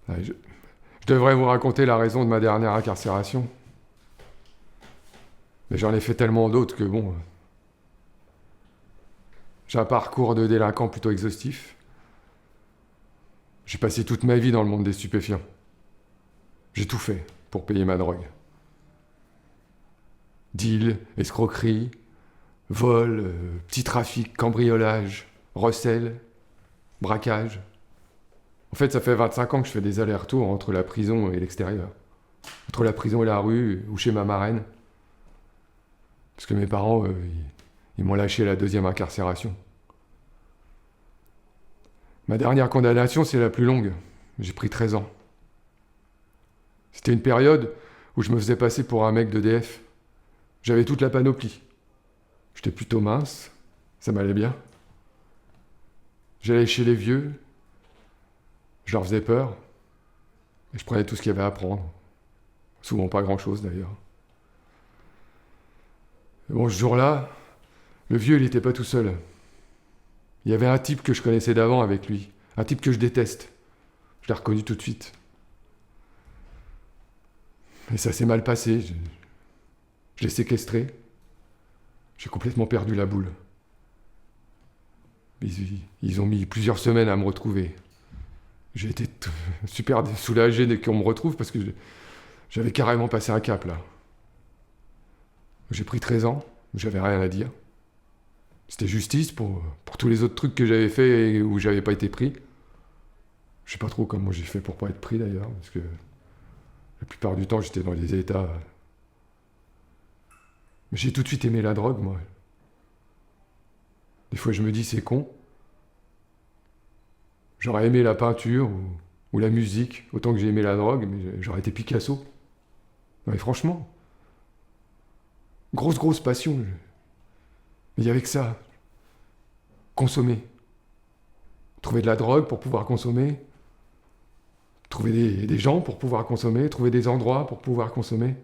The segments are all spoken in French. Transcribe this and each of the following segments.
Ouais, je devrais vous raconter la raison de ma dernière incarcération. Mais j'en ai fait tellement d'autres que bon. J'ai un parcours de délinquant plutôt exhaustif. J'ai passé toute ma vie dans le monde des stupéfiants. J'ai tout fait pour payer ma drogue. Deal, escroquerie, vol, petit trafic, cambriolage, recel, braquage. En fait, ça fait 25 ans que je fais des allers-retours entre la prison et l'extérieur. Entre la prison et la rue, ou chez ma marraine. Parce que mes parents, ils m'ont lâché à la deuxième incarcération. Ma dernière condamnation, c'est la plus longue. J'ai pris 13 ans. C'était une période où je me faisais passer pour un mec d'EDF. J'avais toute la panoplie. J'étais plutôt mince, ça m'allait bien. J'allais chez les vieux, je leur faisais peur, et je prenais tout ce qu'il y avait à prendre. Souvent pas grand-chose d'ailleurs. Bon, ce jour-là, le vieux, il n'était pas tout seul. Il y avait un type que je connaissais d'avant avec lui. Un type que je déteste. Je l'ai reconnu tout de suite. Et ça s'est mal passé. Je l'ai séquestré. J'ai complètement perdu la boule. Ils ont mis plusieurs semaines à me retrouver. J'ai été super soulagé dès qu'on me retrouve parce que j'avais carrément passé un cap là. J'ai pris 13 ans, j'avais rien à dire. C'était justice pour tous les autres trucs que j'avais fait et où j'avais pas été pris. Je sais pas trop comment j'ai fait pour pas être pris d'ailleurs, parce que la plupart du temps j'étais dans des états. Mais j'ai tout de suite aimé la drogue, moi. Des fois je me dis c'est con. J'aurais aimé la peinture ou la musique, autant que j'ai aimé la drogue, mais j'aurais été Picasso. Non mais franchement, grosse passion. Mais il y avait que ça. Consommer. Trouver de la drogue pour pouvoir consommer. Trouver des gens pour pouvoir consommer. Trouver des endroits pour pouvoir consommer.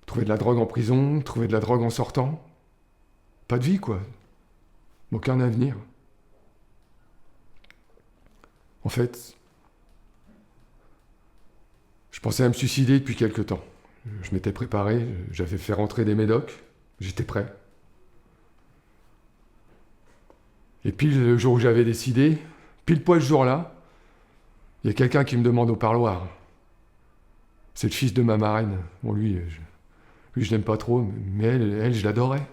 Trouver de la drogue en prison. Trouver de la drogue en sortant. Pas de vie, quoi. Aucun avenir. En fait, je pensais à me suicider depuis quelque temps. Je m'étais préparé, j'avais fait rentrer des médocs, j'étais prêt. Et pile le jour où j'avais décidé, pile poil ce jour-là, il y a quelqu'un qui me demande au parloir. C'est le fils de ma marraine. Bon, lui je l'aime pas trop, mais elle, je l'adorais.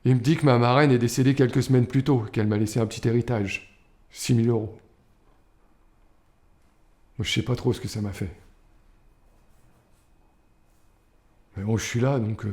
Il me dit que ma marraine est décédée quelques semaines plus tôt, qu'elle m'a laissé un petit héritage. 6 000 euros. Moi, je sais pas trop ce que ça m'a fait. Mais bon, je suis là, donc